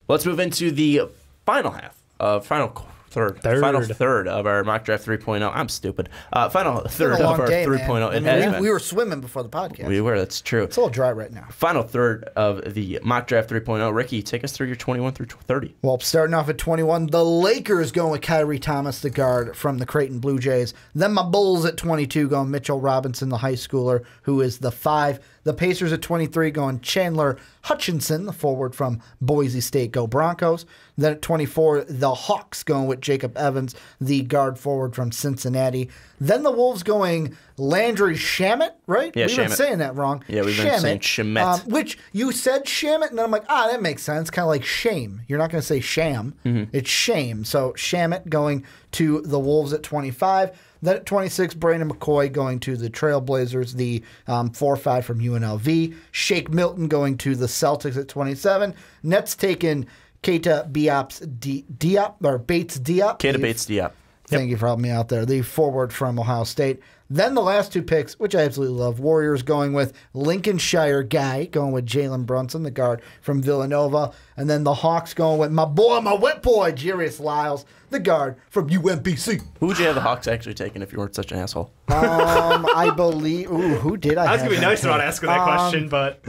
Let's move into the final half of final third of our mock draft 3.0. I'm stupid. Final third of our 3.0. We were swimming before the podcast. We were. That's true. It's a little dry right now. Final third of the mock draft 3.0. Ricky, take us through your 21 through 30. Well, starting off at 21, the Lakers going with Kyrie Thomas, the guard from the Creighton Blue Jays. Then my Bulls at 22 going Mitchell Robinson, the high schooler, who is the 5. The Pacers at 23 going Chandler Hutchinson, the forward from Boise State, go Broncos. Then at 24, the Hawks going with Jacob Evans, the guard forward from Cincinnati. Then the Wolves going Landry Shamet, right? Yeah, we've been saying that wrong. Yeah, we've been saying Shamet. Which you said Shamet, and then I'm like, that makes sense. Kind of like shame. You're not going to say sham. It's shame. So Shamet going to the Wolves at 25. Then at 26, Brandon McCoy going to the Trailblazers, the 4-5 from UNLV. Shake Milton going to the Celtics at 27. Nets taking Keita Bates Diop. Keita Bates Diop. Thank you for helping me out there. The forward from Ohio State. Then the last two picks, which I absolutely love. Warriors going with Lincolnshire guy, going with Jalen Brunson, the guard from Villanova. And then the Hawks going with my wet boy, Jarius Lyles, the guard from UMBC. Who would you have the Hawks actually taken if you weren't such an asshole? I believe... Ooh, who did I have? I was going to be nice about asking that question, but...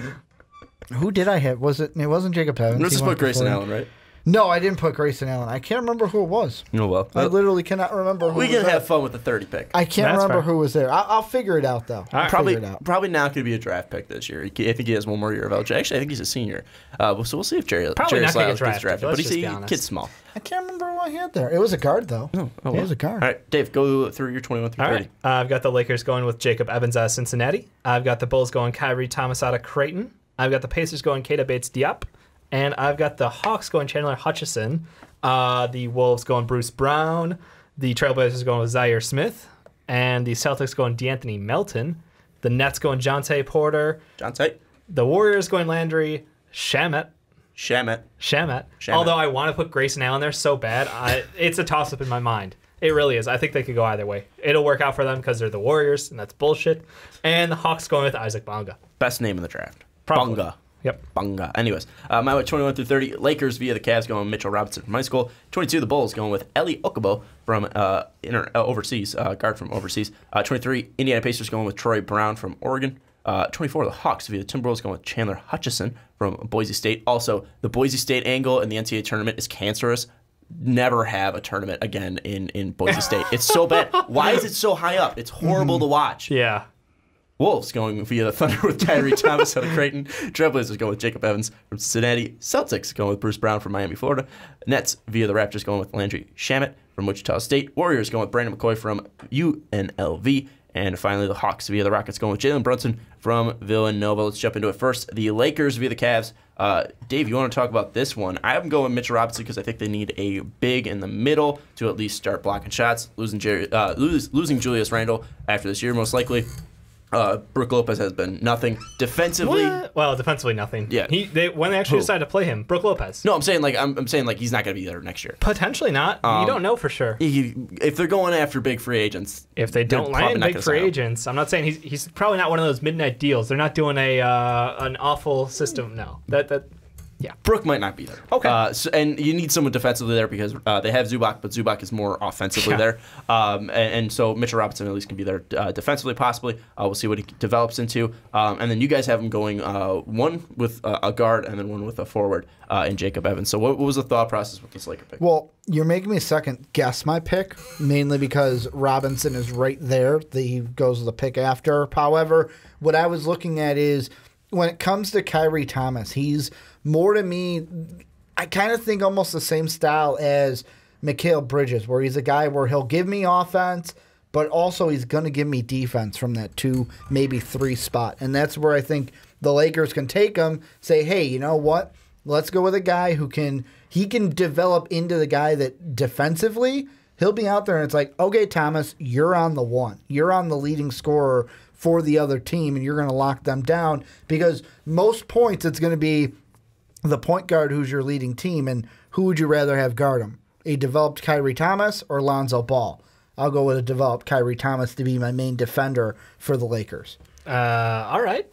Who did I have? It wasn't Jacob Evans. Let's just put Grayson Allen, right? No, I didn't put Grayson Allen. I can't remember who it was. Oh, well. I literally cannot remember who we was there. can have fun with the 30 pick. I can't remember who was there. I'll figure it out, though. Probably not going to be a draft pick this year. I think he has one more year of eligibility. Actually, I think he's a senior. So we'll see if Jerry Lyles gets drafted. But he's a kid's small. I can't remember who I had there. It was a guard, though. It was a guard. All right, Dave, go through your 21 through 30. All right. I've got the Lakers going with Jacob Evans out of Cincinnati. I've got the Bulls going Kyrie Thomas out of Creighton. I've got the Pacers going Keita Bates Diop. And I've got the Hawks going Chandler Hutchison. The Wolves going Bruce Brown. The Trailblazers going with Zaire Smith. And the Celtics going DeAnthony Melton. The Nets going Jonte Porter. The Warriors going Landry Shamet. Although I want to put Grayson Allen there so bad, it's a toss-up in my mind. It really is. I think they could go either way. It'll work out for them because they're the Warriors, and that's bullshit. And the Hawks going with Isaac Bonga. Best name in the draft. Probably. Bonga. Yep. Bonga. Anyways, my 21 through 30, Lakers via the Cavs going with Mitchell Robinson from high school. 22, the Bulls going with Eli Okubo from overseas, guard from overseas. 23, Indiana Pacers going with Troy Brown from Oregon. 24, the Hawks via the Timberwolves going with Chandler Hutchison from Boise State. Also, the Boise State angle in the NCAA tournament is cancerous. Never have a tournament again in Boise State. It's so bad. Why is it so high up? It's horrible to watch. Yeah. Wolves going via the Thunder with Kyrie Thomas out of Creighton. Trailblazers going with Jacob Evans from Cincinnati. Celtics going with Bruce Brown from Miami, Florida. Nets via the Raptors going with Landry Shamet from Wichita State. Warriors going with Brandon McCoy from UNLV. And finally, the Hawks via the Rockets going with Jalen Brunson from Villanova. Let's jump into it first. The Lakers via the Cavs. Dave, you want to talk about this one? I have them going with Mitchell Robinson because I think they need a big in the middle to at least start blocking shots. Losing Julius Randle after this year, most likely. Brook Lopez has been nothing defensively. What? Well, defensively nothing. Yeah. When they actually decided to play him, Brook Lopez. No, I'm saying he's not going to be there next year. Potentially not. You don't know for sure. If they're going after big free agents, if they don't land big free agents, I'm not saying he's probably not one of those midnight deals. They're not doing an awful system. No, yeah. Brook might not be there. Okay. And you need someone defensively there because they have Zubac, but Zubac is more offensively there. And so Mitchell Robinson at least can be there defensively, possibly. We'll see what he develops into. And then you guys have him going one with a guard and then one with a forward in Jacob Evans. So what was the thought process with this Laker pick? Well, you're making me second guess my pick, mainly because Robinson is right there. He goes with the pick after. However, what I was looking at is when it comes to Kyrie Thomas, he's more to me, I kind of think almost the same style as Mikal Bridges, where he's a guy where he'll give me offense, but also he's going to give me defense from that 2, maybe 3 spot. And that's where I think the Lakers can take him, say, hey, you know what? Let's go with a guy who can develop into the guy that defensively, he'll be out there and it's like, okay, Thomas, you're on the one. You're on the leading scorer for the other team, and you're going to lock them down because most points it's going to be the point guard who's your leading team, and who would you rather have guard him? A developed Kyrie Thomas or Lonzo Ball? I'll go with a developed Kyrie Thomas to be my main defender for the Lakers. All right.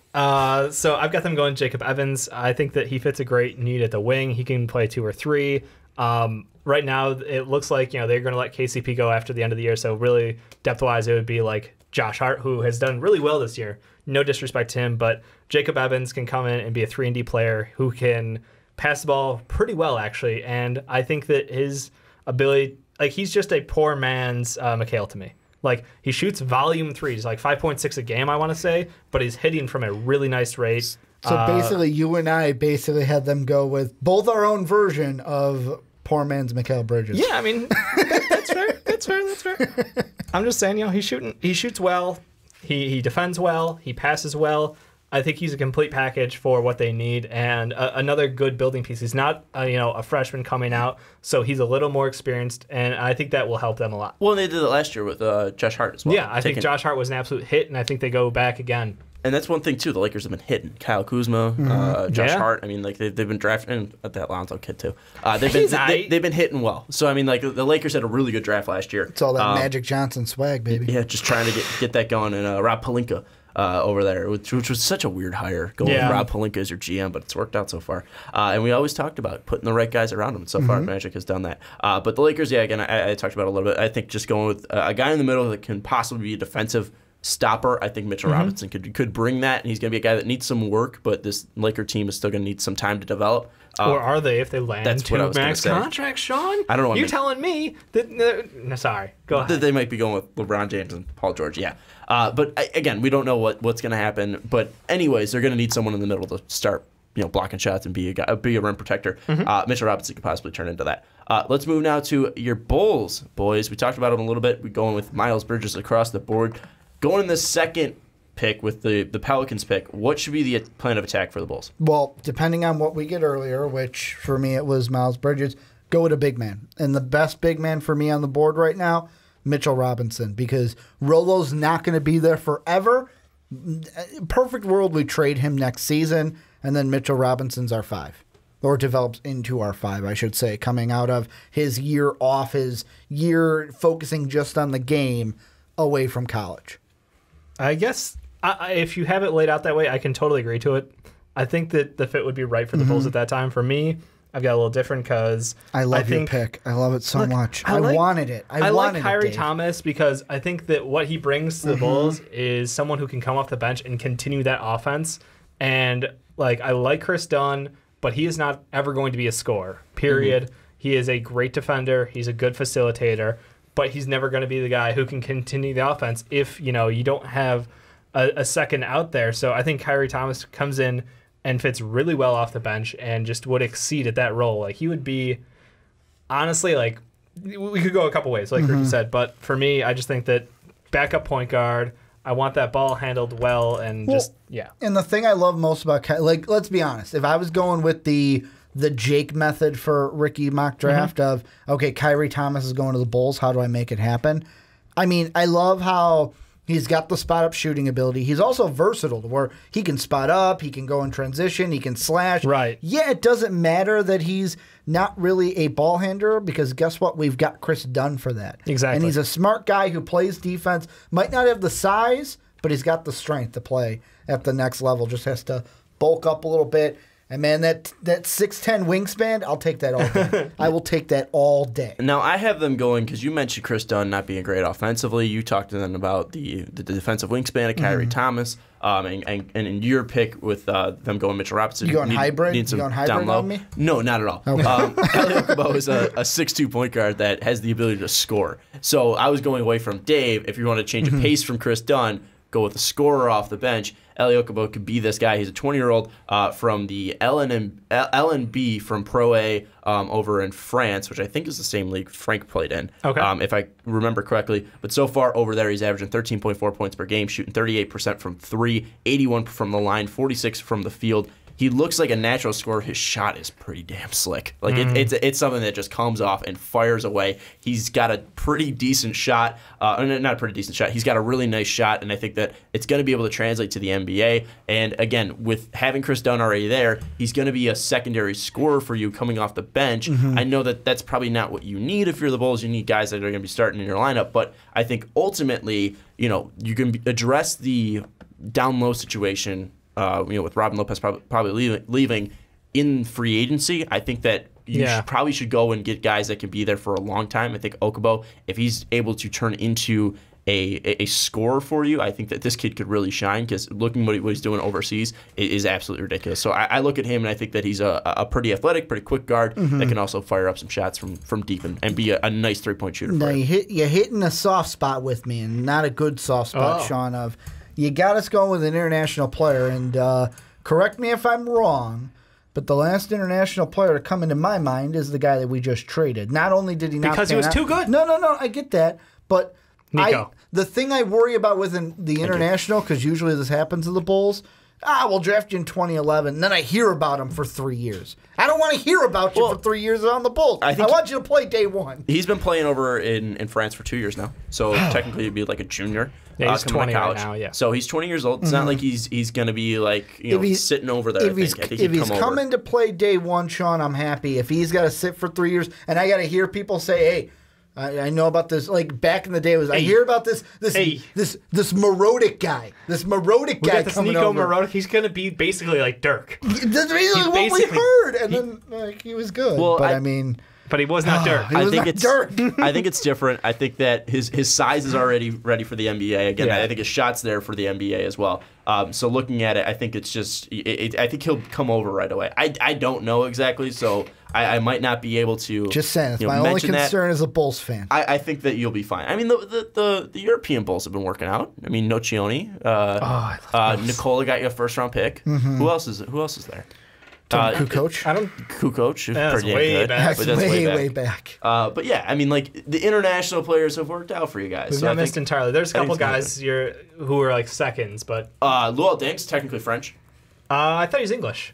So I've got them going Jacob Evans. I think that he fits a great need at the wing. He can play 2 or 3. Right now, it looks like they're going to let KCP go after the end of the year. So really, depth-wise, it would be like Josh Hart, who has done really well this year. No disrespect to him, but Jacob Evans can come in and be a 3-and-D player who can pass the ball pretty well, actually. And I think that his ability, like, he's just a poor man's McHale to me. Like, he shoots volume threes, like 5.6 a game, I want to say, but he's hitting from a really nice rate. So basically, you and I basically had them go with both our own version of poor man's Mikal Bridges. Yeah, I mean, that's fair. That's fair. That's fair. I'm just saying, he shoots well. He defends well. He passes well. I think he's a complete package for what they need, and another good building piece. He's not a freshman coming out, so he's a little more experienced, and I think that will help them a lot. Well, they did it last year with Josh Hart as well. Yeah, I think Josh Hart was an absolute hit, and I think they go back again. And that's one thing too. The Lakers have been hitting Kyle Kuzma, Josh Hart. I mean, like they've been drafting, and that Lonzo kid too. They've been hitting well. So I mean, like the Lakers had a really good draft last year. It's all that Magic Johnson swag, baby. Yeah, just trying to get that going. And Rob Pelinka over there, which was such a weird hire, going with Rob Pelinka as your GM, but it's worked out so far. And we always talked about putting the right guys around him. And so far, Magic has done that. But the Lakers, again, I talked about it a little bit. I think just going with a guy in the middle that can possibly be a defensive stopper. I think Mitchell Robinson could bring that, and he's going to be a guy that needs some work, but this Laker team is still going to need some time to develop. Or are they, if they land 2 max contracts, Sean? I don't know. You're telling me that... No, sorry. Go ahead. They might be going with LeBron James and Paul George, yeah. But again, we don't know what's going to happen. But anyways, they're going to need someone in the middle to start blocking shots and be a rim protector. Mitchell Robinson could possibly turn into that. Let's move now to your Bulls, boys. We talked about them a little bit. We're going with Miles Bridges across the board. Going in the second pick with the Pelicans pick, what should be the plan of attack for the Bulls? Well, depending on what we get earlier, which for me it was Miles Bridges, go with a big man. And the best big man for me on the board right now, Mitchell Robinson, because Rolo's not going to be there forever. Perfect world, we trade him next season, and then Mitchell Robinson's our 5. Or develops into our 5, I should say, coming out of his year off, his year focusing just on the game away from college. I guess if you have it laid out that way, I can totally agree to it. I think that the fit would be right for the Bulls at that time. For me, I've got a little different because I love your pick. I love it so much. I wanted it. I wanted like Kyrie Thomas because I think that what he brings to the Bulls is someone who can come off the bench and continue that offense. And I like Chris Dunn, but he is not ever going to be a scorer, period. He is a great defender. He's a good facilitator. But he's never going to be the guy who can continue the offense if, you don't have a second out there. So I think Kyrie Thomas comes in and fits really well off the bench and just would exceed at that role. Like, he would be, honestly, we could go a couple ways, like Ricky said. But for me, I just think that backup point guard, I want that ball handled well and And the thing I love most about Kyrie, let's be honest. If I was going with the Jake method for Ricky mock draft of, okay, Kyrie Thomas is going to the Bulls. How do I make it happen? I mean, I love how he's got the spot up shooting ability. He's also versatile to where he can spot up, he can go in transition, he can slash. Right. Yeah, it doesn't matter that he's not really a ball handler because guess what? We've got Chris Dunn for that. Exactly. And he's a smart guy who plays defense. Might not have the size, but he's got the strength to play at the next level. Just has to bulk up a little bit. And, man, that 6'10" wingspan, I'll take that all day. I will take that all day. Now, I have them going, because you mentioned Chris Dunn not being great offensively. You talked to them about the defensive wingspan of Kyrie Thomas. And in your pick with them going Mitchell Robinson. You going hybrid? You going hybrid on me? No, not at all. Okay. Eli Okubo is a 6'2" point guard that has the ability to score. So I was going away from Dave. If you want to change a pace from Chris Dunn, go with a scorer off the bench. Eli Okubo could be this guy. He's a 20-year-old from the LNB from Pro A over in France, which I think is the same league Frank played in, if I remember correctly. But so far over there, he's averaging 13.4 points per game, shooting 38% from 3, 81 from the line, 46 from the field. He looks like a natural scorer. His shot is pretty damn slick. Like it's something that just comes off and fires away. He's got a pretty decent shot. Not a pretty decent shot. He's got a really nice shot, and I think that it's going to be able to translate to the NBA. And again, with having Chris Dunn already there, he's going to be a secondary scorer for you coming off the bench. I know that that's probably not what you need if you're the Bulls. You need guys that are going to be starting in your lineup. But I think ultimately, you can address the down low situation, with Robin Lopez probably leaving in free agency, I think that you probably should go and get guys that can be there for a long time. I think Okubo, if he's able to turn into a scorer for you, I think that this kid could really shine, because looking what he's doing overseas is absolutely ridiculous. So I look at him and I think that he's a pretty athletic, pretty quick guard that can also fire up some shots from deep and be a nice 3-point shooter. Now you're hitting a soft spot with me, and not a good soft spot, Sean. Of you got us going with an international player, and correct me if I'm wrong, but the last international player to come into my mind is the guy that we just traded. Not only did he not because he was too good. No, I get that, but Nico. The thing I worry about with the international, because usually this happens to the Bulls, we'll draft you in 2011, and then I hear about him for 3 years. I don't want to hear about you for 3 years on the Bulls. I want you to play day one. He's been playing over in France for 2 years now, so technically he'd be like a junior. Yeah, he's 20 college. right now, yeah. So he's 20 years old. It's not like he's going to be like sitting over there. If he's coming to play day one, Sean, I'm happy. If he's got to sit for 3 years, and I got to hear people say, hey, I know about this. Like back in the day, I hear about this Morodic guy. This Morodic guy got this coming Nico over. Morodic. He's gonna be basically like Dirk. That's really what we heard, and then he was good. Well, but he was not Dirk. I think it's different. I think that his size is already ready for the NBA. Again, I think his shot's there for the NBA as well. So looking at it, I think it's just I think he'll come over right away. I don't know exactly, so I might not be able to. Just saying, my only concern as a Bulls fan. I think that you'll be fine. I mean, the European Bulls have been working out. I mean, Nocioni, Nicola got you a first-round pick. Who else is there? Kukoc. Kukoc, That's pretty way good. back. But that's way back. But yeah, I mean, like the international players have worked out for you guys. We've so not missed entirely. There's a couple guys who are like seconds, but Luol Deng's technically French. I thought he was English.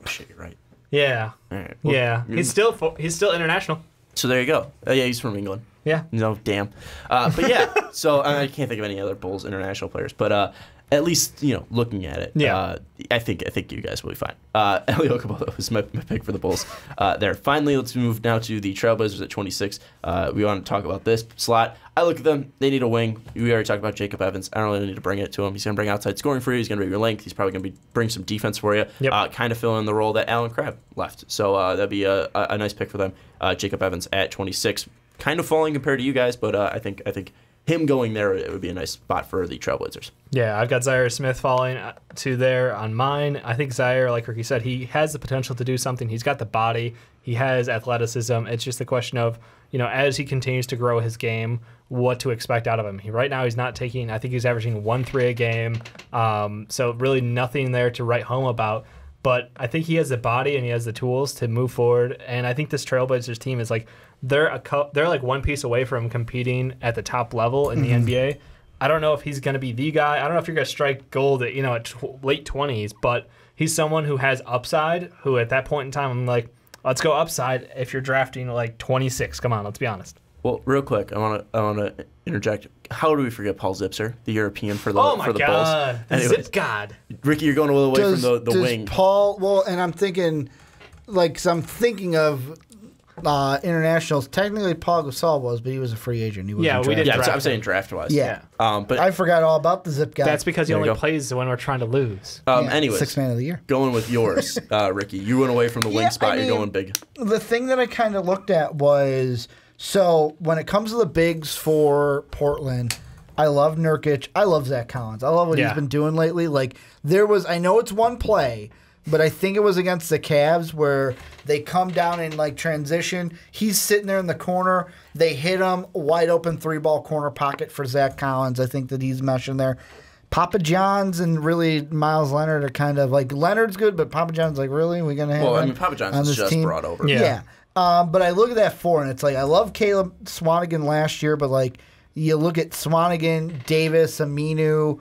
Shit, you're right. Yeah. All right. Well, He's still international. So there you go. Yeah, he's from England. Yeah. No, damn. But yeah, so I can't think of any other Bulls international players, but at least looking at it, I think you guys will be fine. Eli Okabo was my pick for the Bulls. There. Finally, let's move now to the Trailblazers at 26. We want to talk about this slot. I look at them. They need a wing. We already talked about Jacob Evans. I don't really need to bring it to him. He's going to bring outside scoring for you. He's going to be your length. He's probably going to bring some defense for you. Yep. Kind of fill in the role that Alan Crabb left. So that'd be a nice pick for them. Jacob Evans at 26. Kind of falling compared to you guys, but I think him going there, it would be a nice spot for the Trailblazers. Yeah, I've got Zaire Smith falling to there on mine. I think Zaire, like Ricky said, he has the potential to do something. He's got the body. He has athleticism. It's just a question of, as he continues to grow his game, what to expect out of him. Right now, he's not taking, I think he's averaging 1-3 a game. So really nothing there to write home about. But I think he has the body and he has the tools to move forward. And I think this Trailblazers team is like, they're like one piece away from competing at the top level in the NBA. I don't know if he's going to be the guy. I don't know if you're going to strike gold at late 20s, but he's someone who has upside. Who at that point in time, I'm like, let's go upside. If you're drafting like 26, come on, let's be honest. Well, real quick, I want to interject. How do we forget Paul Zipser, the European for the Bulls? Oh my God, Zip God. Ricky, you're going a little away from the wing. Paul, well, and I'm thinking, I'm thinking of internationals. Technically, Paul Gasol was, but he was a free agent. He wasn't we did. Yeah, draft I'm saying draft-wise. Yeah. But I forgot all about the Zip guy. That's because he only plays when we're trying to lose. Anyways, Sixth man of the year. Going with yours, Ricky. You went away from the wing spot. You're going big. The thing that I kind of looked at was, so when it comes to the bigs for Portland, I love Nurkic. I love Zach Collins. I love what he's been doing lately. I know it's one play, but I think it was against the Cavs where they come down in transition. He's sitting there in the corner. They hit him, wide open 3-ball corner pocket for Zach Collins. I think that he's meshing there. Papa John's and really Miles Leonard are kind of Leonard's good, but Papa John's really? We're going to have him Papa John's on is this just team? brought over. Yeah. But I look at that 4, and it's I love Caleb Swanigan last year, but you look at Swanigan, Davis, Aminu.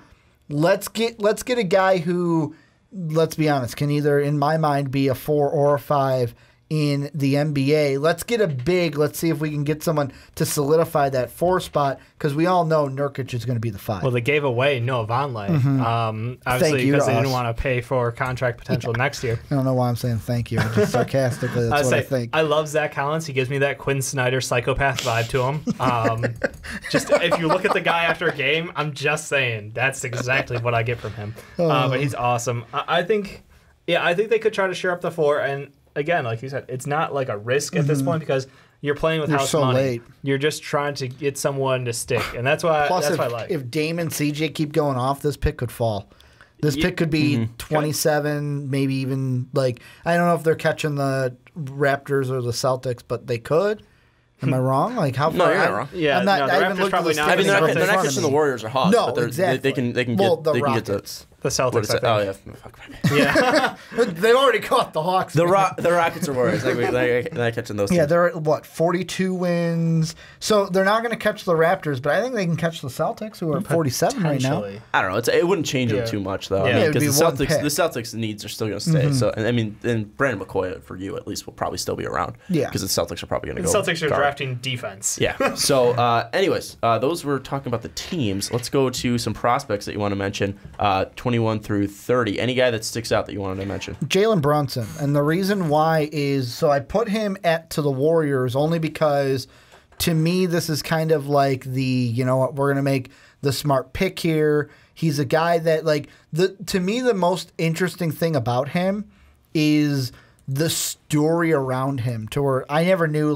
Let's get a guy who, let's be honest, can either, in my mind, be a 4 or a 5 in the NBA. Let's get a big. Let's see if we can get someone to solidify that 4 spot because we all know Nurkic is going to be the 5. Well, they gave away Noah Vonleh, obviously because they didn't want to pay for contract potential next year. I don't know why I'm saying thank you. Just sarcastically, that's what I think. I love Zach Collins. He gives me that Quinn Snyder psychopath vibe to him. Just if you look at the guy after a game, I'm just saying that's exactly what I get from him. But he's awesome. I think they could try to shore up the 4 and. Again, like you said, it's not like a risk at this point because you're playing with house money. Late. You're just trying to get someone to stick, and that's why. Plus, that's why I like. If Dame and CJ keep going off, this pick could fall. This pick could be 27, maybe even like I don't know if they're catching the Raptors or the Celtics, but they could. Am I wrong? Like how far? No, you're not wrong. Yeah, I'm not, the I Raptors probably not. I mean, they're not catching the me. Warriors or Hawks. No, but exactly. They can get the Rockets. The Celtics. Oh yeah, fuck. Yeah. They've already caught the Hawks. The Rockets or Warriors. They're not catching those. Yeah, teams. they're at what 42 wins. So they're not going to catch the Raptors, but I think they can catch the Celtics, who are at 47 right now. I don't know. It wouldn't change them too much though. Yeah. Because the Celtics needs are still going to stay. So and I mean, and Brandon McCoy for you at least will probably still be around. Yeah. Because the Celtics are probably going to The go. Celtics are guard. drafting defense. Yeah. So, anyways, those were talking about the teams. Let's go to some prospects that you want to mention. 21 through 30. Any guy that sticks out that you wanted to mention? Jalen Brunson. And the reason why is, so I put him to the Warriors only because to me this is kind of like you know what, we're going to make the smart pick here. He's a guy that to me the most interesting thing about him is the story around him to where I never knew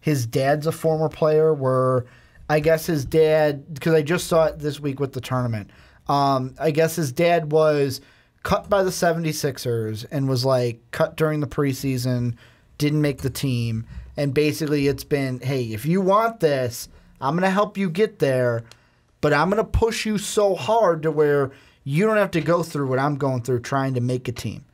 his dad's a former player where I guess his dad, because I just saw it this week with the tournament, I guess his dad was cut by the 76ers and was cut during the preseason, didn't make the team. And basically it's been, hey, if you want this, I'm going to help you get there, but I'm going to push you so hard to where you don't have to go through what I'm going through trying to make a team.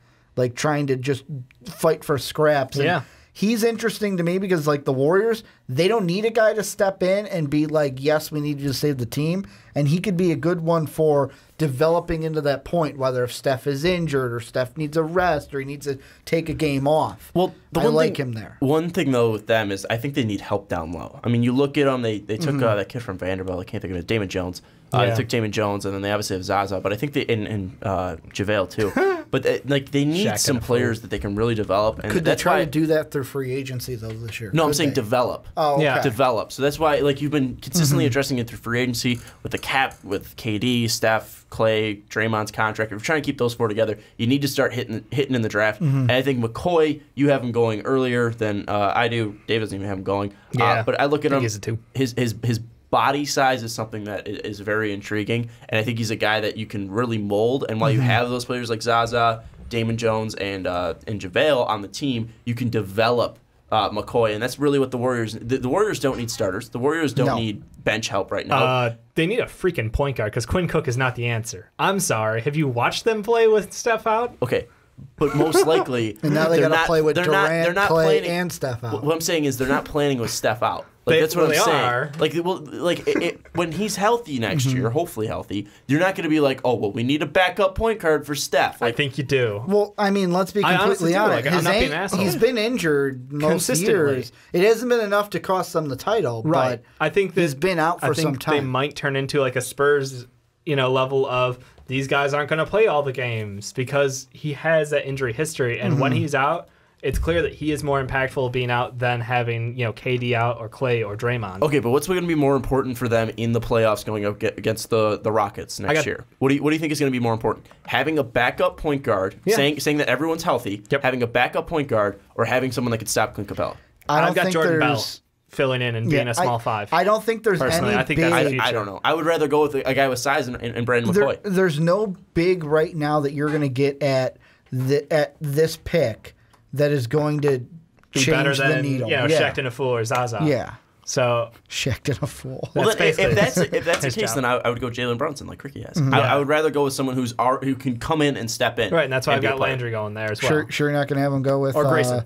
Trying to just fight for scraps. And yeah. He's interesting to me because, the Warriors, they don't need a guy to step in and be yes, we need you to save the team. And he could be a good one for developing into that point, whether if Steph is injured or Steph needs a rest or he needs to take a game off. Well, I like him there. One thing, though, with them is I think they need help down low. I mean, you look at them, they took that kid from Vanderbilt, I can't think of it, Damon Jones. They took Damon Jones, and then they obviously have Zaza, but I think and JaVale, too. But they need Shaq some players that they can really develop. And Could they try to do that through free agency, though, this year? No, I'm saying develop. Oh, okay. Yeah. Develop. So that's why you've been consistently addressing it through free agency with the cap, with KD, Steph, Clay, Draymond's contract. If you're trying to keep those 4 together, you need to start hitting in the draft. And I think McCoy, you have him going earlier than I do. Dave doesn't even have him going. Yeah. But I look at him. He's a 2. His body size is something that is very intriguing, and I think he's a guy that you can really mold. And while you have those players like Zaza, Damon Jones, and JaVale on the team, you can develop McCoy, and that's really what the Warriors. The Warriors don't need starters. The Warriors don't need bench help right now. They need a freaking point guard because Quinn Cook is not the answer. I'm sorry. Have you watched them play with Steph out? Okay. But most likely, and now they got to play with Durant, they're not Clay, planning, and Steph out. What I'm saying is they're not planning with Steph out. That's what I'm saying. Are. When he's healthy next year, hopefully healthy, you're not going to be oh, well, we need a backup point guard for Steph. I think you do. Well, I mean, let's be completely honest. I'm not being an asshole. He's been injured most years. It hasn't been enough to cost them the title, but I think he's been out for some time. They might turn into a Spurs, level of these guys aren't going to play all the games because he has that injury history, and when he's out, it's clear that he is more impactful being out than having KD out or Clay or Draymond. Okay, but what's going to be more important for them in the playoffs going up against the Rockets next year? What do you think is going to be more important? Having a backup point guard, saying that everyone's healthy, having a backup point guard, or having someone that could stop Clint Capella? I've got Jordan Bell filling in and being a small 5. I don't think there's personally. any I think big. that's the future. I don't know. I would rather go with a guy with size and Brandon McCoy. There's no big right now that you're going to get at this pick that is going to be change better than the needle. Shaq and a fool or Zaza. Yeah. So Shaq and a fool. Well, then, if that's the case, then I would go Jalen Brunson like Ricky has. I would rather go with someone who can come in and step in. Right, and that's why I've got Landry going there as well. Sure, you're not going to have him go with or Grayson.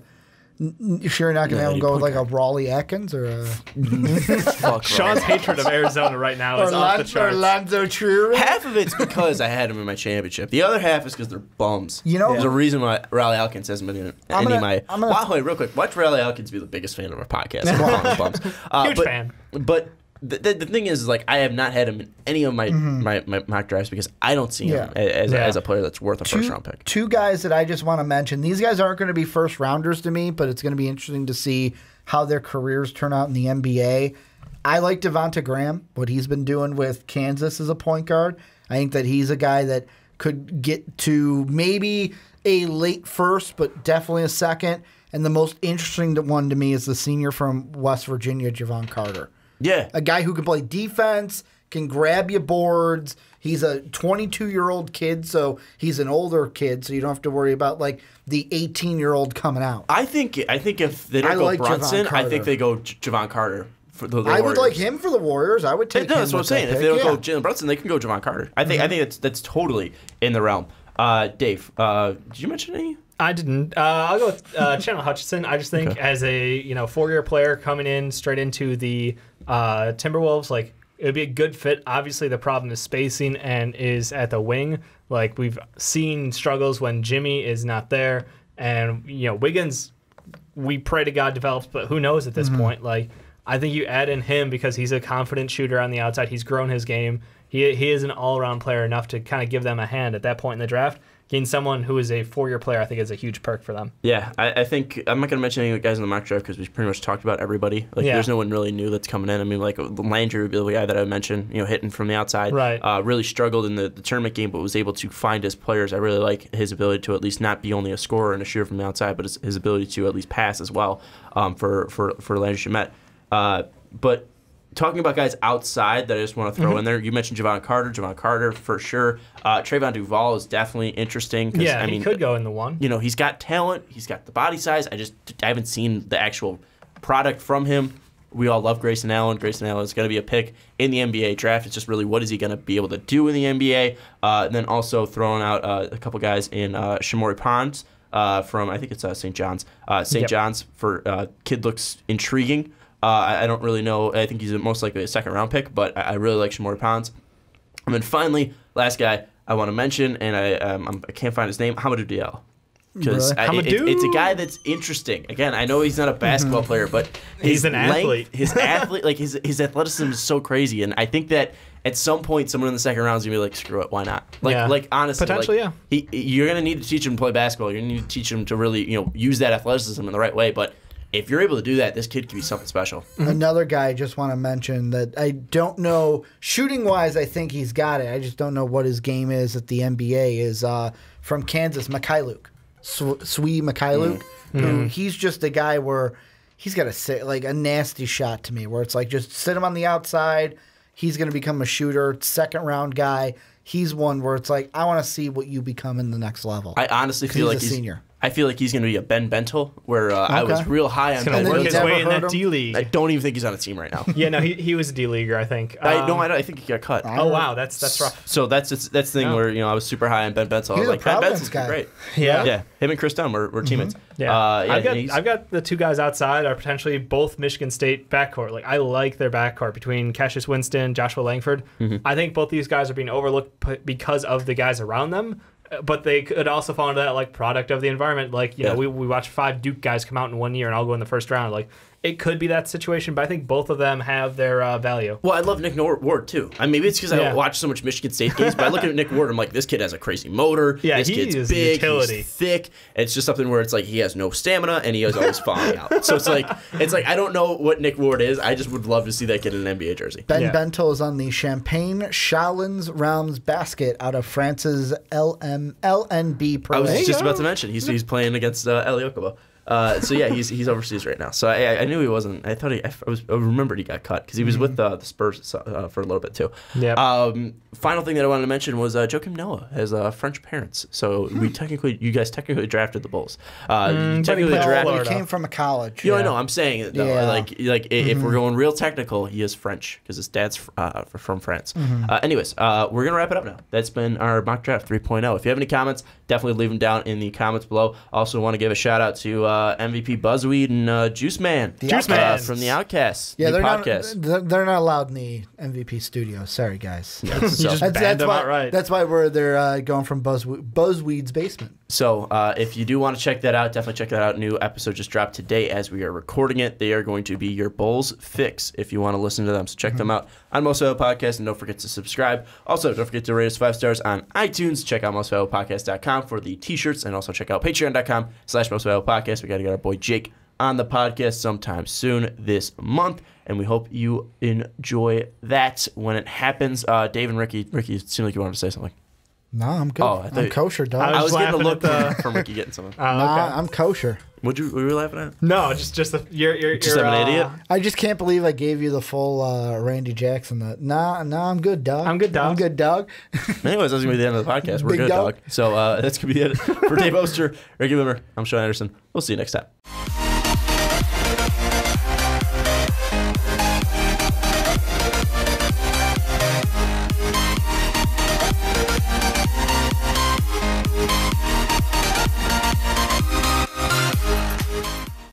You sure you're not going to have him go with like a Raleigh Atkins or a Fuck Sean's hatred of Arizona right now is off the charts. Lonzo Trier? Half of it's because I had him in my championship. The other half is because they're bums. You know, there's a reason why Riley Alkins hasn't been in any of my. Wow, wait, real quick. Watch Riley Alkins be the biggest fan of our podcast. Bums. Huge fan. But the thing is, like, I have not had him in any of my mock drafts because I don't see him as a player that's worth a first round pick. Two guys that I just want to mention. These guys aren't going to be first rounders to me, but it's going to be interesting to see how their careers turn out in the NBA. I like Devonta Graham, what he's been doing with Kansas as a point guard. I think that he's a guy that could get to maybe a late first, but definitely a second. And the most interesting one to me is the senior from West Virginia, Javon Carter. Yeah. A guy who can play defense, can grab you boards. He's a 22-year-old kid, so he's an older kid, so you don't have to worry about like the 18-year-old coming out. I think if they don't go Brunson, I think they go Javon Carter for the Warriors. I would like him for the Warriors. I would take him. That's what I'm saying. If they don't go Jalen Brunson, they can go Javon Carter. I think that's totally in the realm. Dave, did you mention any? I didn't. I'll go with Chandler Hutchison. I just think as a 4-year player coming in straight into the Timberwolves, like it would be a good fit. Obviously, the problem is spacing and is at the wing. Like we've seen struggles when Jimmy is not there, and Wiggins. We pray to God develops, but who knows at this point? Like I think you add in him because he's a confident shooter on the outside. He's grown his game. He is an all-around player enough to kind of give them a hand at that point in the draft. Getting someone who is a 4-year player, I think, is a huge perk for them. Yeah, I think I'm not going to mention any of the guys in the mock draft because we pretty much talked about everybody. Like, there's no one really new that's coming in. I mean, like Landry would be the guy that I mentioned, hitting from the outside. Right. Really struggled in the tournament game, but was able to find his players. I really like his ability to at least not be only a scorer and a shooter from the outside, but his ability to at least pass as well. For Landry Shamet. But talking about guys outside that I just want to throw in there, you mentioned Javon Carter for sure. Trayvon Duval is definitely interesting. Yeah, I mean, he could go in the one. He's got talent. He's got the body size. I haven't seen the actual product from him. We all love Grayson Allen. Grayson Allen is going to be a pick in the NBA draft. It's just really what is he going to be able to do in the NBA? And then also throwing out a couple guys in Shamori Ponds from, I think it's St. John's. St. John's for kid looks intriguing. I don't really know. I think he's most likely a second-round pick, but I really like Shamori Ponds. And then finally, last guy I want to mention, and I can't find his name, Hamidou Diallo. Because it's a guy that's interesting. Again, I know he's not a basketball player, but he's an athlete. His athleticism is so crazy, and I think that at some point, someone in the second round is gonna be like, "Screw it, why not?" Like honestly, potentially, you're gonna need to teach him to play basketball. You're gonna need to teach him to really, use that athleticism in the right way. But if you're able to do that, this kid can be something special. Another guy I just want to mention that I don't know, shooting-wise, I think he's got it. I just don't know what his game is at the NBA, is from Kansas, Mikhailuk. Sui Mikhailuk. He's just a guy where he's got a nasty shot to me, where it's like just sit him on the outside. He's going to become a shooter, second-round guy. He's one where it's like, I want to see what you become in the next level. I honestly feel like he's a senior. I feel like he's going to be a Ben Bentil, where I was real high on Ben Bentil. Work his way in that him? D-League. I don't even think he's on a team right now. Yeah, no, he was a D-Leaguer, I think. I think he got cut. Oh, wow, that's rough. So that's the thing where, I was super high on Ben Bentil. I was like, Ben Bentil's great. Yeah. Him and Chris Dunn were teammates. Yeah. I've got the two guys outside are potentially both Michigan State backcourt. Like, I like their backcourt between Cassius Winston, Joshua Langford. I think both these guys are being overlooked because of the guys around them. But they could also fall into that product of the environment. We watched 5 Duke guys come out in 1 year and all go in the first round. It could be that situation, but I think both of them have their value. Well, I love Nick Ward, too. I mean, maybe it's because I don't watch so much Michigan State games, but I look at Nick Ward, I'm like, this kid has a crazy motor. Yeah, this kid's big, utility. He's thick. It's just something where it's like he has no stamina, and he is always falling out. So it's like I don't know what Nick Ward is. I just would love to see that kid in an NBA jersey. Ben Bentil is on the Champagne Chalins Rounds basket out of France's LNB Pro. I was just about to mention, he's playing against Eliokobo. He's overseas right now. So I knew he wasn't. I remembered he got cut because he was with the Spurs for a little bit too. Yeah. Final thing that I wanted to mention was Joakim Noah has French parents. So you guys technically drafted the Bulls. He came from a college. I know. I'm saying though, if we're going real technical, he is French because his dad's from France. Anyways, we're gonna wrap it up now. That's been our mock draft 3.0. If you have any comments, definitely leave them down in the comments below. Also, want to give a shout out to MVP Buzzweed and Juice Man. Juice Man. From the Outcasts. Yeah, the they're podcast. not. They're not allowed in the MVP studio. Sorry, guys. You just banned them why. outright. That's why they're going from Buzzweed's basement. So if you do want to check that out, definitely check that out. New episode just dropped today as we are recording it. They are going to be your Bulls fix if you want to listen to them. So check them out on Most Valuable Podcast, and don't forget to subscribe. Also, don't forget to rate us 5 stars on iTunes. Check out mostvaluablepodcast.com for the t-shirts, and also check out patreon.com/mostvaluablepodcast. We got to get our boy Jake on the podcast sometime soon this month, and we hope you enjoy that when it happens. Dave and Ricky, it seemed like you wanted to say something. No, I'm good. Oh, I'm kosher, dog. I I was getting a laughing look at from Ricky getting something. Nah, I'm kosher. What were you laughing at? No, just you're Just I'm an idiot? I just can't believe I gave you the full Randy Jackson. Nah, I'm good, dog. I'm good, dog. I'm good, dog. Anyways, that's going to be the end of the podcast. We're Big good, dog. dog. So that's going to be it for Dave Oster, Ricky Widmer. I'm Sean Anderson. We'll see you next time.